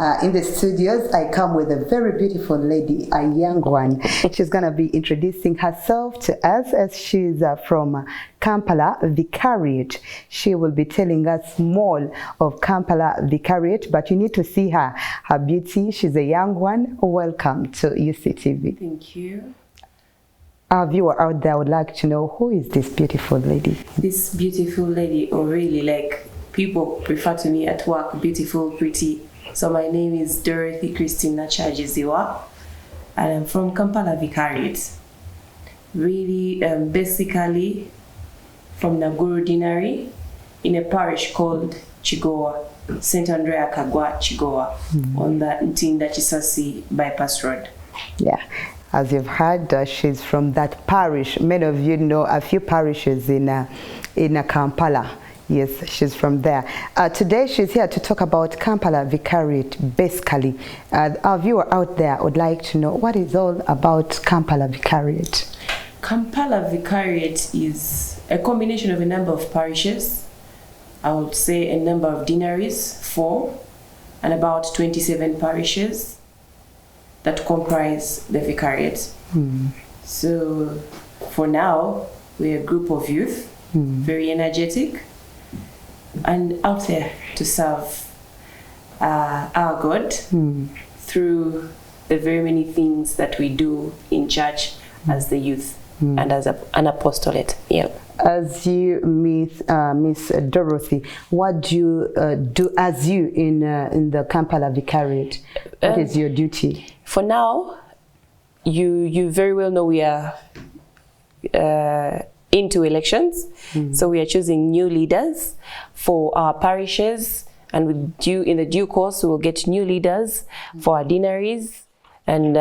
In the studios, I come with a very beautiful lady, a young one. She's going to be introducing herself to us as she's from Kampala Vicariate. She will be telling us more of Kampala Vicariate, but you need to see her beauty. She's a young one. Welcome to UCTV. Thank you. Our viewer out there would like to know, who is this beautiful lady? This beautiful lady, or really like people refer to me at work, beautiful, pretty. So my name is Dorothy Christina Chajiziwa, and I'm from Kampala Vicariate. Really, basically from Naguru Dinari in a parish called Chigowa, St. Andrea Kagwa Chigowa, on the Ntinda Chisasi bypass road. Yeah. As you've heard, she's from that parish. Many of you know a few parishes in Kampala. Yes, she's from there. Today she's here to talk about Kampala Vicariate, basically. Our viewer out there would like to know what is all about Kampala Vicariate. Kampala Vicariate is a combination of a number of parishes. I would say a number of deaneries, 4, and about 27 parishes that comprise the Vicariate. So for now, we're a group of youth, very energetic, and out there to serve our God through the very many things that we do in church as the youth and as an apostolate. Yeah. As you, Miss Dorothy, what do you do as you in the Kampala Vicariate? What is your duty? For now, you very well know we are into elections, so we are choosing new leaders for our parishes, and in the due course we will get new leaders for our deaneries and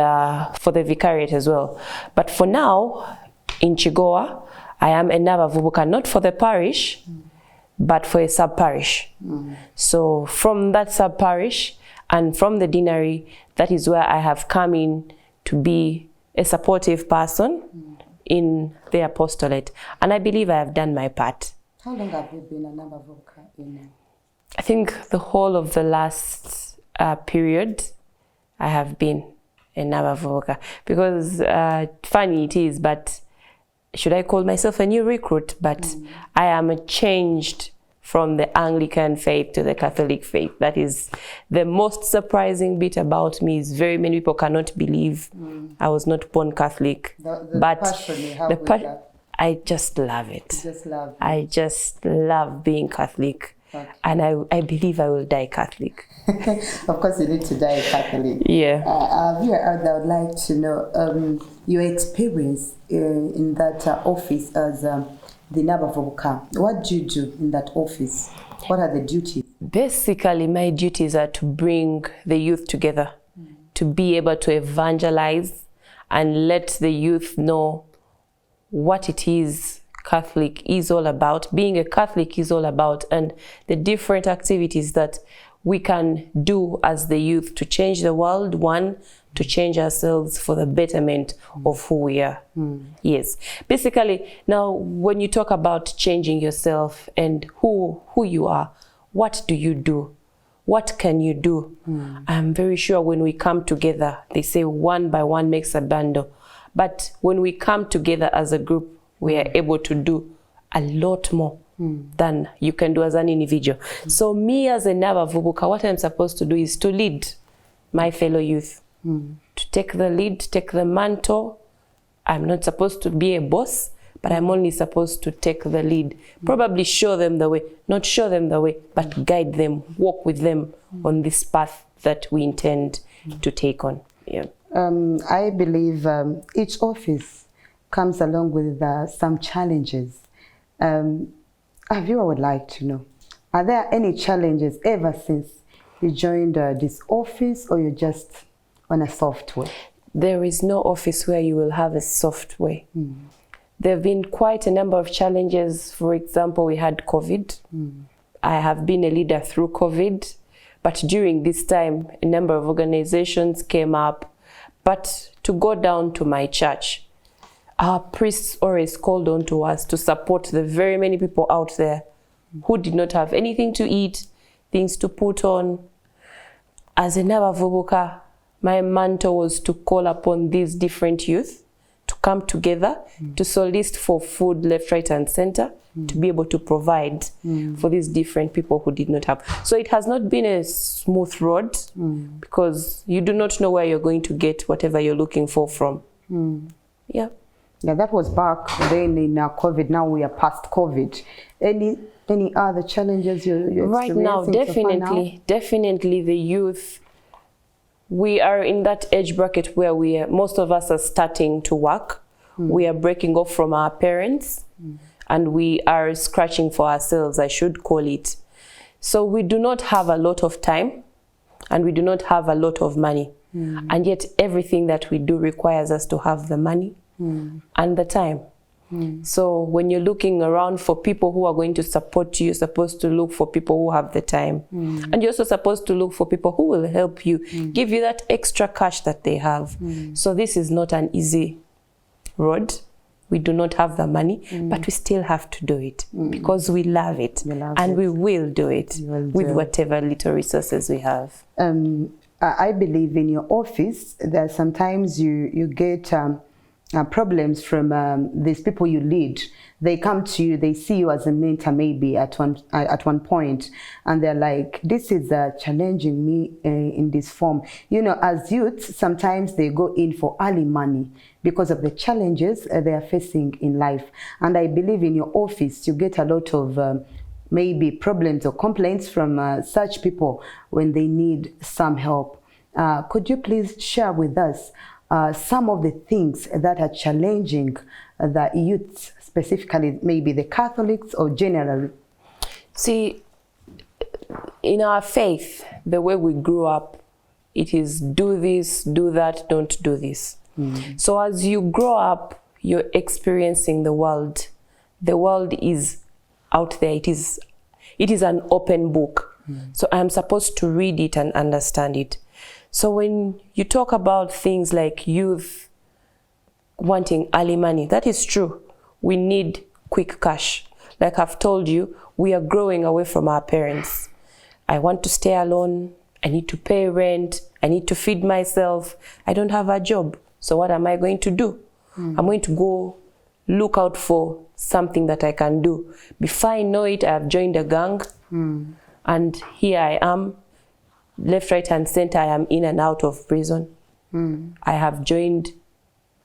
for the Vicariate as well. But for now, in Chigowa, I am a Navavubuka, not for the parish, but for a sub-parish. So from that sub-parish and from the deanery, that is where I have come in to be a supportive person in the apostolate. And I believe I have done my part. How long have you been a Navavubuka in? I think the whole of the last period, I have been a Navavubuka. Because funny it is, but should I call myself a new recruit? But I am changed from the Anglican faith to the Catholic faith. That is the most surprising bit about me. Is very many people cannot believe I was not born Catholic. But I just love it. I just love being Catholic. Okay. And I believe I will die Catholic. Of course, you need to die Catholic. Yeah. Viewer out there would like to know your experience in that office as the Navavubuka. What do you do in that office? What are the duties? Basically, my duties are to bring the youth together, to be able to evangelize and let the youth know what it is Catholic is all about, being a Catholic is all about, and the different activities that we can do as the youth to change the world, one, to change ourselves for the betterment of who we are. Yes. Basically, now when you talk about changing yourself and who you are, what do you do? What can you do? I'm very sure when we come together, they say one by one makes a bundle. But when we come together as a group, we are able to do a lot more than you can do as an individual. So me as a Navavubuka, what I'm supposed to do is to lead my fellow youth, to take the lead, take the mantle. I'm not supposed to be a boss, but I'm only supposed to take the lead. Probably show them the way, not show them the way, but guide them, walk with them on this path that we intend to take on. Yeah. I believe each office comes along with some challenges. A viewer would like to know, are there any challenges ever since you joined this office, or you're just on a soft way? There is no office where you will have a soft way. There have been quite a number of challenges. For example, we had COVID. I have been a leader through COVID, but during this time, a number of organizations came up. But to go down to my church, our priests always called on to us to support the very many people out there who did not have anything to eat, things to put on. as a Navavubuka, my mantle was to call upon these different youth to come together, to solicit for food left, right, and center, to be able to provide for these different people who did not have. So it has not been a smooth road because you do not know where you're going to get whatever you're looking for from. Yeah. Yeah, that was back then in COVID. Now we are past COVID. Any other challenges you're right now? Definitely the youth. We are in that age bracket where most of us are starting to work. We are breaking off from our parents and we are scratching for ourselves, I should call it. So we do not have a lot of time and we do not have a lot of money. And yet everything that we do requires us to have the money and the time. So when you're looking around for people who are going to support you, you're supposed to look for people who have the time. And you're also supposed to look for people who will help you, give you that extra cash that they have. So this is not an easy road. We do not have the money, but we still have to do it because we love it. We will do it with whatever little resources we have. I believe in your office that sometimes you get problems from these people you lead. They come to you, they see you as a mentor maybe at one point, and they're like, this is challenging me in this form. You know, as youths, sometimes they go in for early money because of the challenges they are facing in life. And I believe in your office, you get a lot of maybe problems or complaints from such people when they need some help. Could you please share with us some of the things that are challenging the youth, specifically maybe the Catholics or generally? See, in our faith, the way we grew up, it is do this, do that, don't do this. So as you grow up, you're experiencing the world. The world is out there. It is an open book. So I'm supposed to read it and understand it. So when you talk about things like youth wanting early money, that is true. We need quick cash. Like I've told you, we are growing away from our parents. I want to stay alone. I need to pay rent. I need to feed myself. I don't have a job. So what am I going to do? I'm going to go look out for something that I can do. Before I know it, I have joined a gang. And here I am. Left, right, and center, I am in and out of prison. I have joined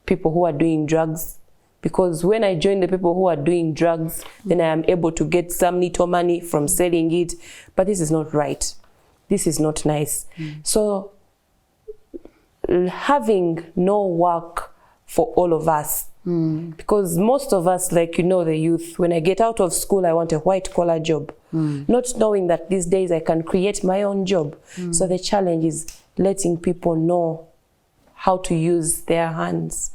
people who are doing drugs, because when I join the people who are doing drugs, then I am able to get some little money from selling it. But this is not right. This is not nice. So having no work for all of us, because most of us, like, you know, the youth, when I get out of school, I want a white collar job. Not knowing that these days I can create my own job. So the challenge is letting people know how to use their hands.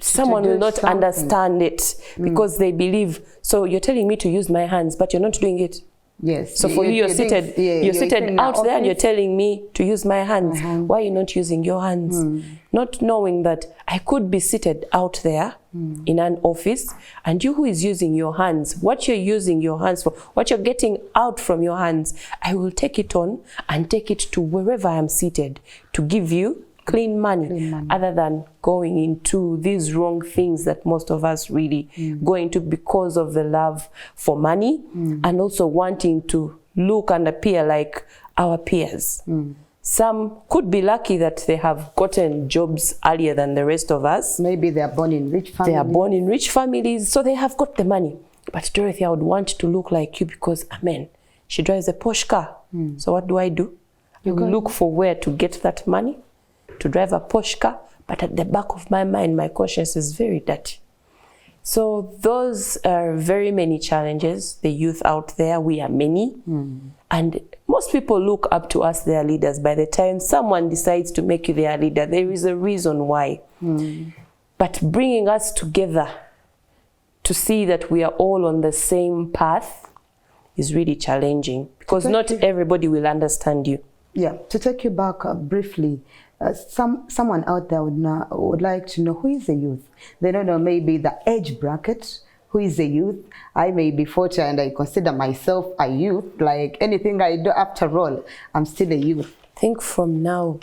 Someone will not understand it because they believe, so you're telling me to use my hands, but you're not doing it. Yes. So for you, you're seated out there and you're telling me to use my hands. Why are you not using your hands? Not knowing that I could be seated out there in an office, and you who is using your hands, what you're using your hands for, what you're getting out from your hands, I will take it on and take it to wherever I'm seated to give you clean money, other than going into these wrong things that most of us really go into because of the love for money and also wanting to look and appear like our peers. Some could be lucky that they have gotten jobs earlier than the rest of us. Maybe they are born in rich families. They are born in rich families, so they have got the money. But Dorothy, I would want to look like you because, amen, she drives a Porsche car. So what do? I will look for where to get that money to drive a Porsche car, but at the back of my mind, my conscience is very dirty. So those are very many challenges. The youth out there, we are many. And most people look up to us, their leaders. By the time someone decides to make you their leader, there is a reason why. But bringing us together to see that we are all on the same path is really challenging, because not everybody will understand you. Yeah, to take you back briefly, someone out there would like to know, who is a youth? They don't know maybe the age bracket who is a youth. I may be 40 and I consider myself a youth. Like anything I do, after all, I'm still a youth. I think from now,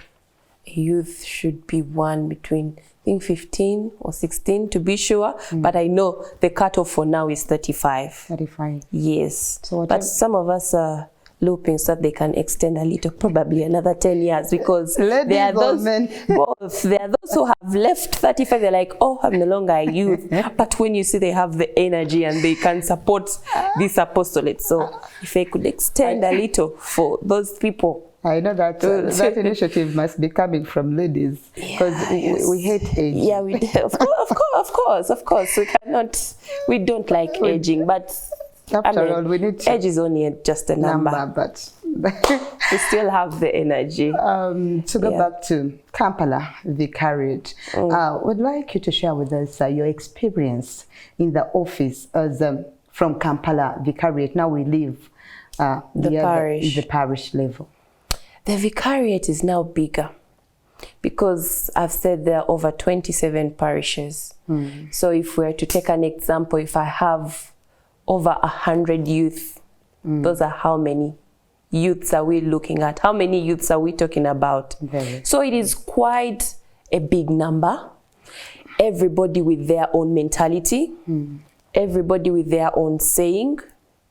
a youth should be one between, I think, 15 or 16 to be sure. But I know the cutoff for now is 35. 35. Yes. So but some of us are looping so that they can extend a little, probably another 10 years, because there are those both. There are those who have left 35. They're like, oh, I'm no longer a youth. But when you see they have the energy and they can support this apostolate, so if I could extend a little for those people. I know that that initiative must be coming from ladies, because we hate aging. Yeah, we do. Of course. We don't like aging, but after all, we need to. Age is only just a number. But we still have the energy. To go back to Kampala Vicariate, would like you to share with us your experience in the office as from Kampala Vicariate. Now we live the parish level. The Vicariate is now bigger because I've said there are over 27 parishes. So if we were to take an example, if I have over 100 youth, those are how many youths are we looking at? How many youths are we talking about? So it is quite a big number. Everybody with their own mentality, everybody with their own saying,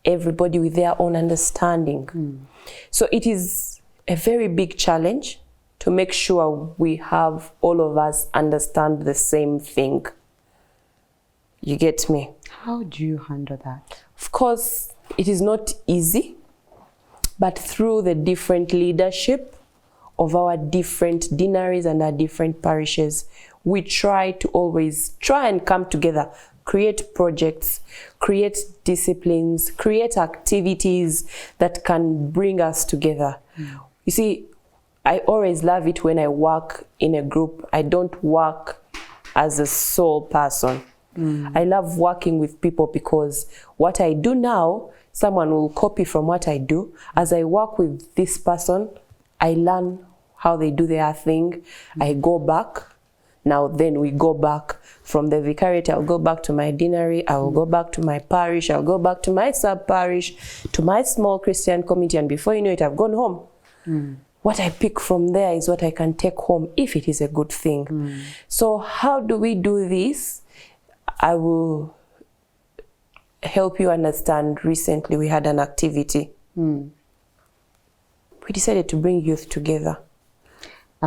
everybody with their own understanding. So it is a very big challenge to make sure we have all of us understand the same thing. You get me? How do you handle that? Of course, it is not easy, but through the different leadership of our different deaneries and our different parishes, we try to always try and come together, create projects, create disciplines, create activities that can bring us together. You see, I always love it when I work in a group. I don't work as a sole person. I love working with people because what I do now, someone will copy from what I do. As I work with this person, I learn how they do their thing. I go back. Now then we go back from the Vicariate. I'll go back to my deanery. I will go back to my parish. I'll go back to my sub-parish, to my small Christian community. And before you know it, I've gone home. What I pick from there is what I can take home if it is a good thing. So how do we do this? I will help you understand. Recently we had an activity. We decided to bring youth together.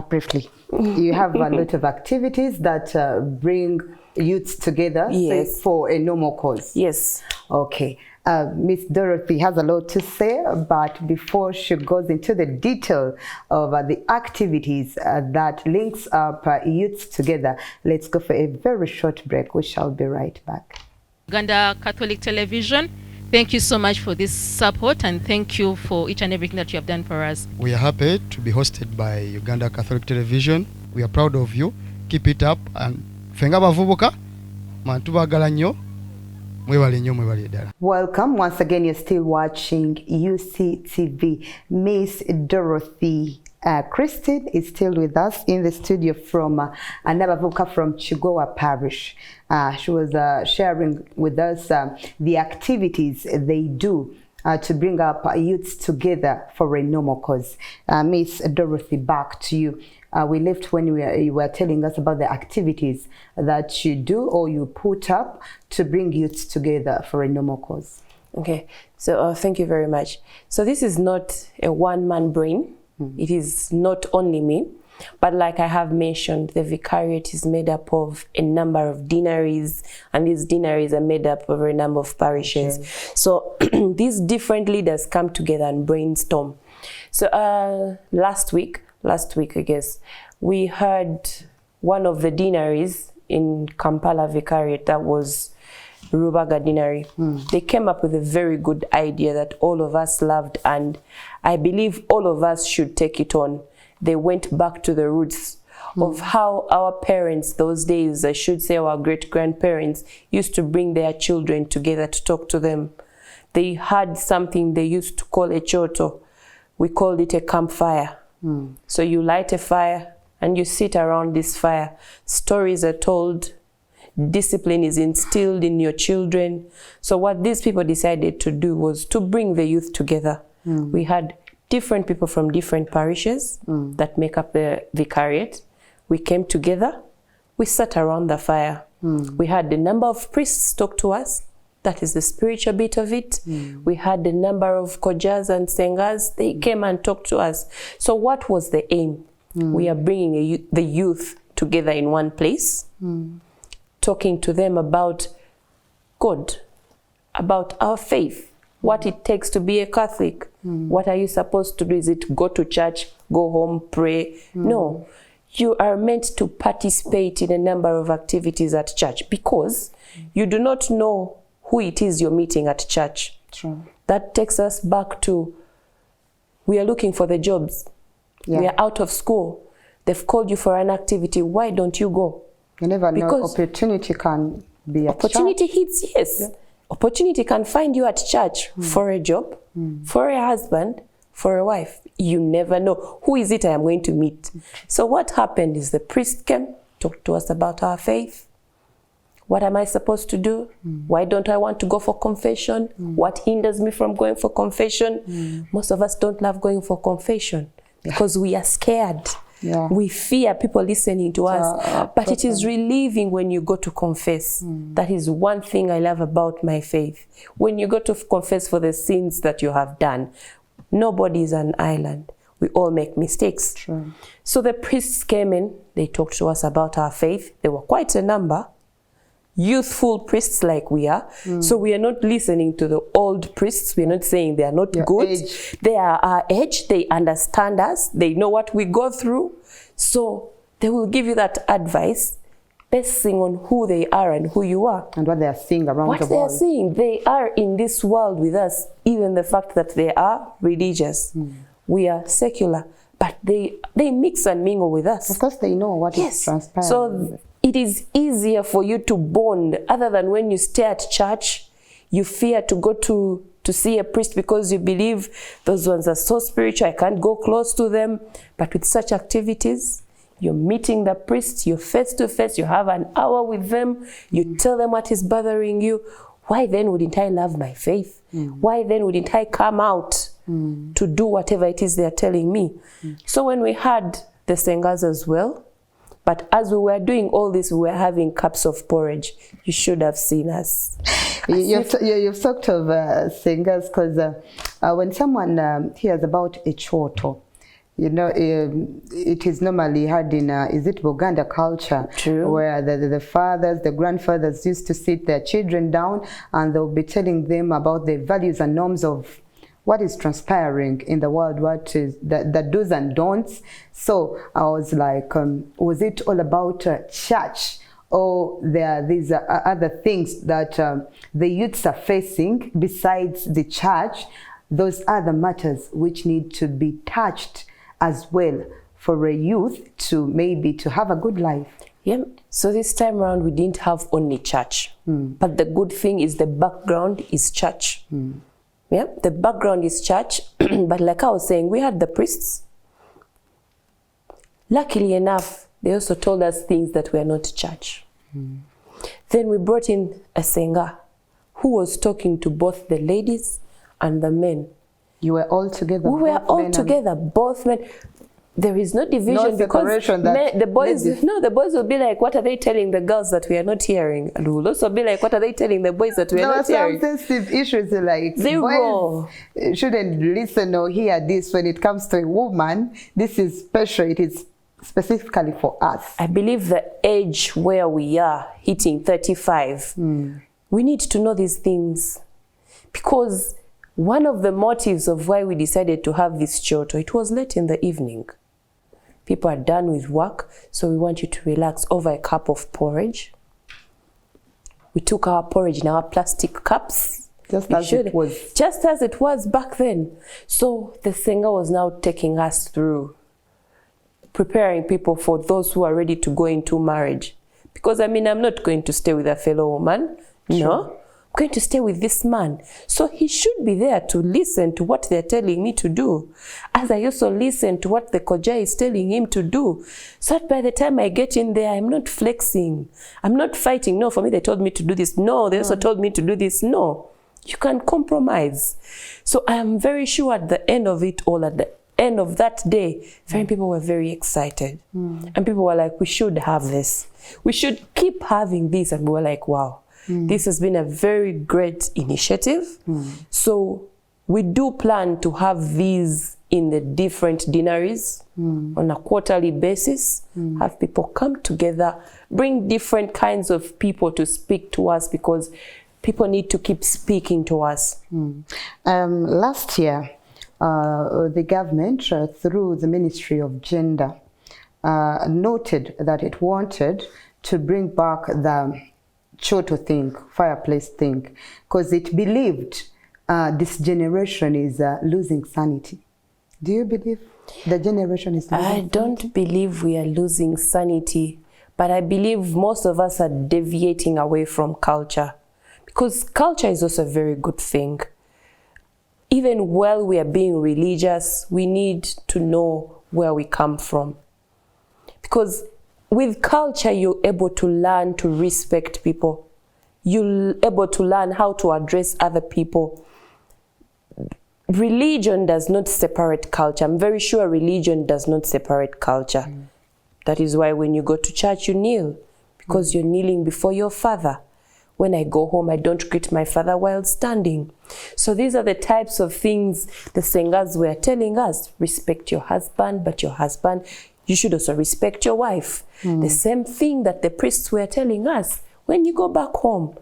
Briefly, you have a lot of activities that bring youths together, say, for a normal cause. Yes. Okay. Miss Dorothy has a lot to say, but before she goes into the detail of the activities that links up youths together, let's go for a very short break. We shall be right back. Uganda Catholic Television, thank you so much for this support, and thank you for each and everything that you have done for us. We are happy to be hosted by Uganda Catholic Television. We are proud of you. Keep it up. And fenga bavubuka mantubagala nnyo. Welcome once again. You're still watching UCTV. Miss Dorothy Christine is still with us in the studio from Nabavuka from Chigowa Parish. She was sharing with us the activities they do to bring up youths together for a normal cause. Miss Dorothy, back to you. We left when you were telling us about the activities that you do or you put up to bring youths together for a normal cause. Okay, so thank you very much. So this is not a one-man brain. It is not only me, but like I have mentioned, the Vicariate is made up of a number of deaneries, and these deaneries are made up of a number of parishes. So these different leaders come together and brainstorm. So last week, I guess, we heard one of the deaneries in Kampala Vicariate, that was Rubaga Deanery. They came up with a very good idea that all of us loved, and I believe all of us should take it on. They went back to the roots of how our parents those days, I should say our great-grandparents, used to bring their children together to talk to them. They had something they used to call a choto. We called it a campfire. So you light a fire and you sit around this fire. Stories are told, Discipline is instilled in your children. So what these people decided to do was to bring the youth together. We had different people from different parishes that make up the Vicariate. We came together. We sat around the fire. We had the number of priests talk to us. That is the spiritual bit of it. We had the number of kojas and singers. They came and talked to us. So what was the aim? We are bringing the youth together in one place, talking to them about God, about our faith, what it takes to be a Catholic. What are you supposed to do? Is it go to church, go home, pray? No. You are meant to participate in a number of activities at church because you do not know who it is you're meeting at church. True. That takes us back to, we are looking for the jobs. We are out of school. They've called you for an activity. Why don't you go? You never know. Because Opportunity can be at opportunity church. hits, yes. Yeah. Opportunity can find you at church for a job, for a husband, for a wife. You never know. Who is it I am going to meet? So what happened is the priest came, talked to us about our faith. What am I supposed to do? Why don't I want to go for confession? What hinders me from going for confession? Most of us don't love going for confession because we are scared. We fear people listening to us. But it is relieving when you go to confess. That is one thing I love about my faith. When you go to confess for the sins that you have done, nobody is an island. We all make mistakes. True. So the priests came in. They talked to us about our faith. There were quite a number. Youthful priests like we are. So we are not listening to the old priests. We are not saying they are not good. Age. They are our age. They understand us. They know what we go through. So they will give you that advice basing on who they are and who you are. And what they are seeing around What the they are world. seeing, they are in this world with us. Even the fact that they are religious. We are secular. But they mix and mingle with us. Of course, they know what is transpiring. So it is easier for you to bond other than when you stay at church, you fear to go to see a priest because you believe those ones are so spiritual, I can't go close to them. But with such activities, you're meeting the priest, you're face to face, you have an hour with them, you tell them what is bothering you. Why then wouldn't I love my faith? Why then wouldn't I come out to do whatever it is they're telling me? So when we had the singers as well, but as we were doing all this, we were having cups of porridge. You should have seen us. You've talked of singers because when someone hears about a choto, you know, it is normally heard in, is it Buganda culture? True. Where the fathers, the grandfathers used to sit their children down and they'll be telling them about the values and norms of what is transpiring in the world, what is the do's and don'ts. So I was like, was it all about church? Or there are these other things that the youths are facing besides the church, those other matters which need to be touched as well for a youth to maybe to have a good life. Yeah. So this time around, we didn't have only church. But the good thing is the background is church. Yeah, the background is church. But like I was saying, we had the priests. Luckily enough, they also told us things that were not church. Then we brought in a singer who was talking to both the ladies and the men. You were all together? We were both all men and- together, both men. There is no division No because separation that the boys, ladies- no, the boys will be like, what are they telling the girls that we are not hearing? And we'll also be like, what are they telling the boys that we are There are not some hearing? sensitive issues like Zero. boys shouldn't listen or hear this when it comes to a woman. This is special. It is specifically for us. I believe the age where we are hitting 35, we need to know these things. Because one of the motives of why we decided to have this choto, it was late in the evening. People are done with work, so we want you to relax over a cup of porridge. We took our porridge in our plastic cups. Just as it was. Just as it was back then. So the singer was now taking us through, preparing people for those who are ready to go into marriage. Because I mean, I'm not going to stay with a fellow woman. No. I'm going to stay with this man. So he should be there to listen to what they're telling me to do, as I also listen to what the Koja is telling him to do. So that by the time I get in there, I'm not flexing. I'm not fighting. No, for me, they told me to do this. No, they also told me to do this. No, you can compromise. So I am very sure at the end of it all, at the end of that day, very people were very excited. And people were like, we should have this. We should keep having this. And we were like, wow. This has been a very great initiative. So we do plan to have these in the different dineries on a quarterly basis, have people come together, bring different kinds of people to speak to us, because people need to keep speaking to us. Last year, the government, through the Ministry of Gender, noted that it wanted to bring back the choto thing, fireplace thing, because it believed this generation is losing sanity. Do you believe the generation is losing sanity? I don't believe we are losing sanity, but I believe most of us are deviating away from culture, because culture is also a very good thing. Even while we are being religious, we need to know where we come from, because with culture, you're able to learn to respect people. You're able to learn how to address other people. Religion does not separate culture. I'm very sure religion does not separate culture. That is why when you go to church, you kneel, because you're kneeling before your father. When I go home, I don't greet my father while standing. So these are the types of things the singers were telling us. Respect your husband, but your husband, you should also respect your wife. The same thing that the priests were telling us. When you go back home,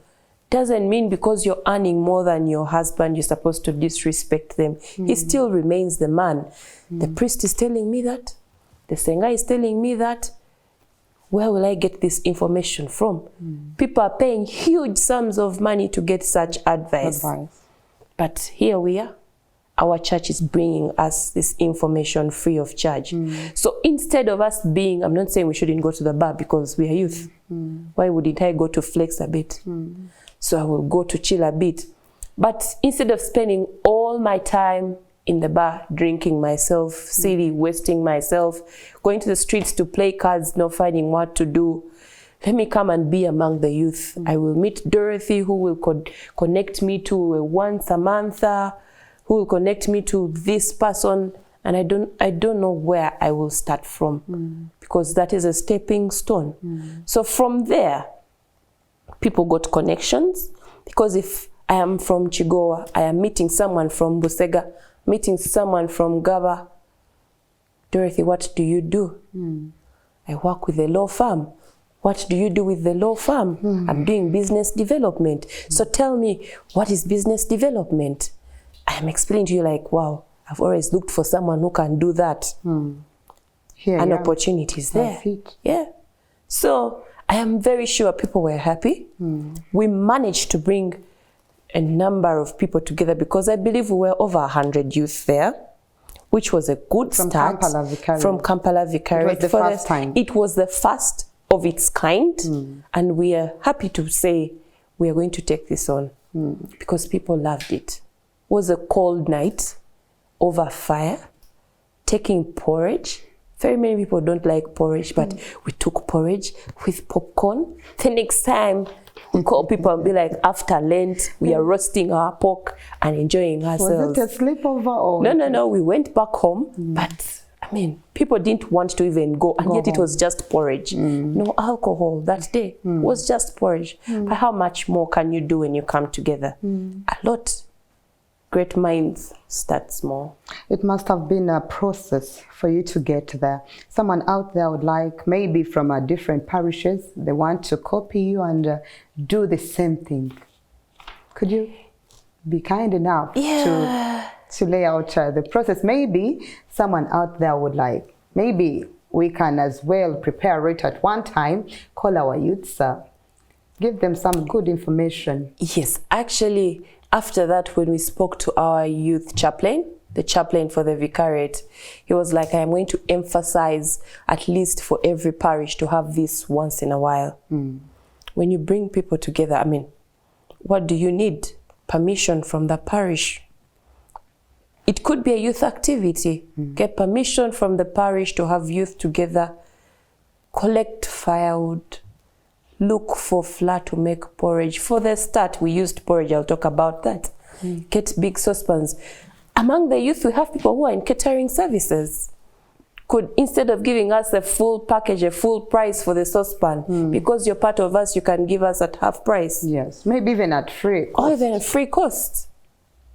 doesn't mean because you're earning more than your husband, you're supposed to disrespect them. He still remains the man. The priest is telling me that. The singer is telling me that. Where will I get this information from? People are paying huge sums of money to get such advice. But here we are. Our church is bringing us this information free of charge. So instead of us being, I'm not saying we shouldn't go to the bar because we are youth. Why wouldn't I go to flex a bit? So I will go to chill a bit. But instead of spending all my time in the bar, drinking myself, silly, wasting myself, going to the streets to play cards, not finding what to do, let me come and be among the youth. I will meet Dorothy, who will connect me to a one Samantha, who will connect me to this person, and I don't know where I will start from, because that is a stepping stone. So from there, people got connections, because if I am from Chigowa, I am meeting someone from Busega, meeting someone from Gaba. Dorothy, what do you do? I work with a law firm. What do you do with the law firm? I'm doing business development. So tell me, what is business development? I'm explaining to you like, wow, I've always looked for someone who can do that. Here, An opportunity is there. Yeah. So I am very sure people were happy. We managed to bring a number of people together, because I believe we were over 100 youth there, which was a good start. From Kampala Vicariate. It was the first time. It was the first of its kind. And we are happy to say we are going to take this on, because people loved it. It was a cold night over fire, taking porridge. Very many people don't like porridge, but we took porridge with popcorn. The next time we call people and be like, after Lent, we are roasting our pork and enjoying ourselves. Was it a sleepover or? No. We went back home, but I mean, people didn't want to even go, and yet it was just porridge. No alcohol that day. It was just porridge. But how much more can you do when you come together? A lot. Great minds start small. It must have been a process for you to get there. Someone out there would like, maybe from different parishes, they want to copy you and do the same thing. Could you be kind enough to lay out the process? Maybe someone out there would like, maybe we can as well prepare it at one time, call our youths, give them some good information. Yes, actually, after that, when we spoke to our youth chaplain, the chaplain for the Vicariate, he was like, I am going to emphasize at least for every parish to have this once in a while. When you bring people together, I mean, What do you need? Permission from the parish. It could be a youth activity. Get permission from the parish to have youth together, collect firewood, look for flour to make porridge. For the start, we used porridge. I'll talk about that. Get big saucepans. Among the youth, we have people who are in catering services. Could, instead of giving us a full package, a full price for the saucepan, because you're part of us, you can give us at half price. Yes, maybe even at free cost. Or even at free cost.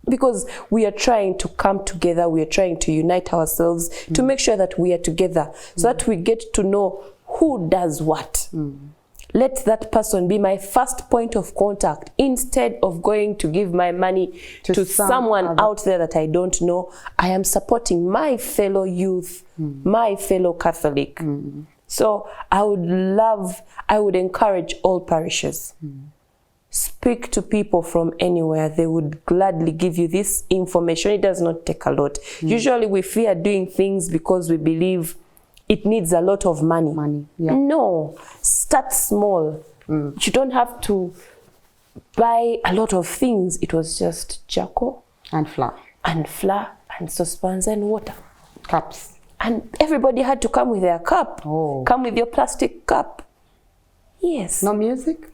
Because we are trying to come together, we are trying to unite ourselves to make sure that we are together, so that we get to know who does what. Let that person be my first point of contact, instead of going to give my money to someone out there that I don't know. I am supporting my fellow youth, my fellow Catholic. So I would encourage all parishes. Speak to people from anywhere. They would gladly give you this information. It does not take a lot. Usually we fear doing things because we believe it needs a lot of money. No, start small. You don't have to buy a lot of things. It was just charcoal And flour. and saucepans and water. Cups. And everybody had to come with their cup. Oh. Come with your plastic cup. Yes. No music?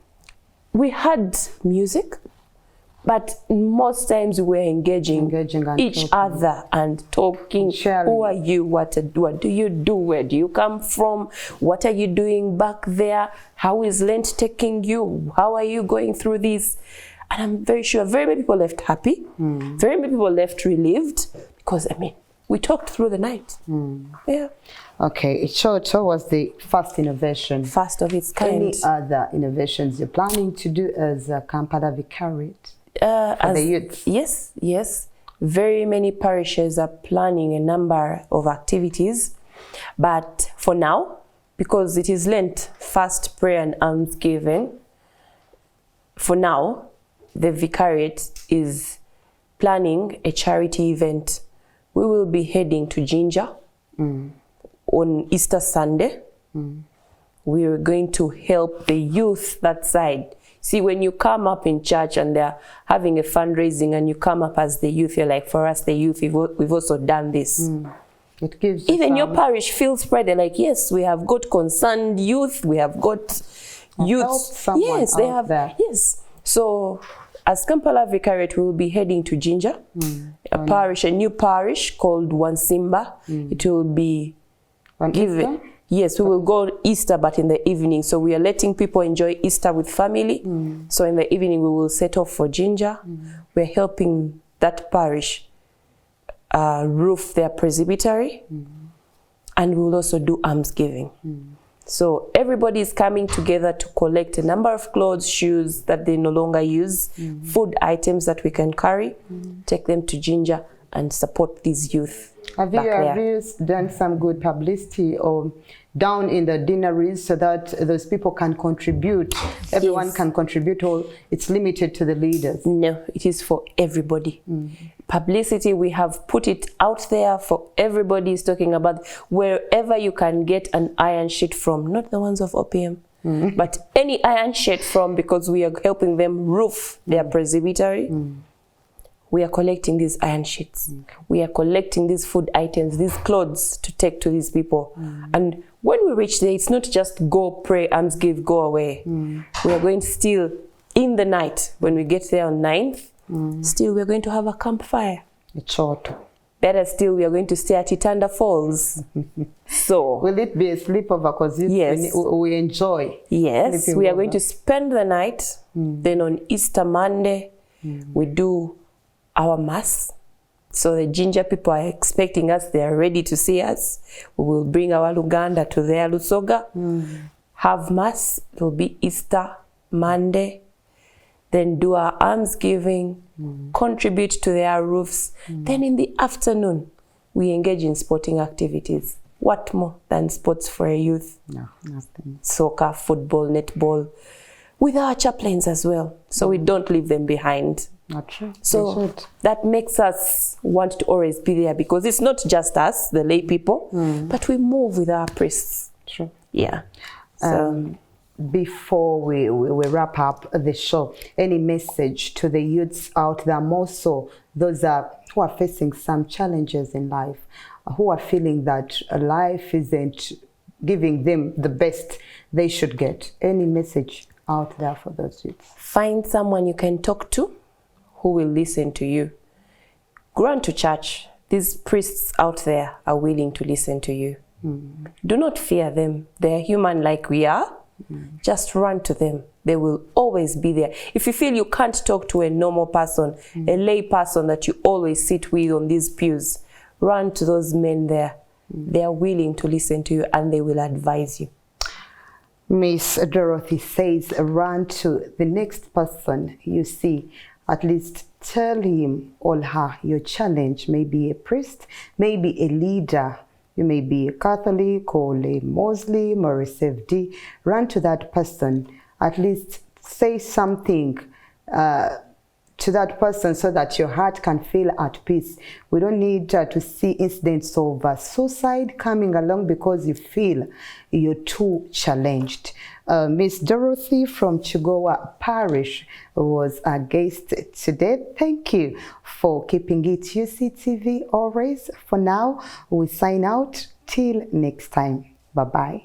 We had music, but most times we were engaging and each talking. other and talking. Sharing. Who are you? What do you do? Where do you come from? What are you doing back there? How is Lent taking you? How are you going through this? And I'm very sure very many people left happy. Very many people left relieved, because, I mean, we talked through the night. Yeah. Okay, Chocho was the first innovation. First of its kind. Any other innovations you're planning to do as a Kampala Vicariate for the youth? Yes. Very many parishes are planning a number of activities. But for now, because it is Lent, fast prayer and almsgiving, for now, the Vicariate is planning a charity event. We will be heading to Jinja on Easter Sunday. We are going to help the youth that side. See, when you come up in church and they're having a fundraising and you come up as the youth, you're like, for us, the youth, we've also done this. It gives Even your parish feels pride. They're like, yes, we have got concerned youth. We have got youth. Yes, they have. There. Yes. So, as Kampala Vicariate, we will be heading to Jinja, a new parish called Wansimba. It will be given. Yes, we will go Easter, but in the evening. So we are letting people enjoy Easter with family. So in the evening, we will set off for Jinja. We're helping that parish roof their presbytery. And we will also do almsgiving. So everybody is coming together to collect a number of clothes, shoes that they no longer use, food items that we can carry, take them to Jinja and support these youth. Have you done some good publicity or down in the dineries so that those people can contribute? Everyone can contribute, or it's limited to the leaders? No, it is for everybody. Publicity, we have put it out there for everybody. Is talking about wherever you can get an iron sheet from, not the ones of opium, but any iron sheet from, because we are helping them roof their presbytery. We are collecting these iron sheets. We are collecting these food items, these clothes to take to these people. And when we reach there, it's not just go pray, almsgive, go away. We are going still in the night. When we get there on 9th, still we are going to have a campfire. Better still, we are going to stay at Itanda Falls. So, will it be a sleepover? Because we enjoy. Yes, we are going to spend the night. Then on Easter Monday, we do our mass. So the Jinja people are expecting us. They are ready to see us. We will bring our Luganda to their Lusoga, have mass. It will be Easter Monday. Then do our almsgiving, contribute to their roofs. Then in the afternoon, we engage in sporting activities. What more than sports for a youth? No, nothing. Soccer, football, netball, with our chaplains as well. So we don't leave them behind. Not true. So that makes us want to always be there, because it's not just us, the lay people, but we move with our priests. True. Yeah. So before we wrap up the show, any message to the youths out there, more so those who are facing some challenges in life, who are feeling that life isn't giving them the best they should get? Any message out there for those youths? Find someone you can talk to who will listen to you. Go on to church. These priests out there are willing to listen to you. Do not fear them. They're human like we are. Just run to them. They will always be there. If you feel you can't talk to a normal person, a lay person that you always sit with on these pews, run to those men there. They are willing to listen to you and they will advise you. Miss Dorothy says, run to the next person you see. At least tell him or her your challenge. Maybe a priest, maybe a leader. You may be a Catholic or a Muslim or a CFD. Run to that person. At least say something to that person so that your heart can feel at peace. We don't need to see incidents of suicide coming along because you feel you're too challenged. Miss Dorothy from Chigowa Parish was our guest today. Thank you for keeping it UCTV always. For now, we sign out. Till next time. Bye-bye.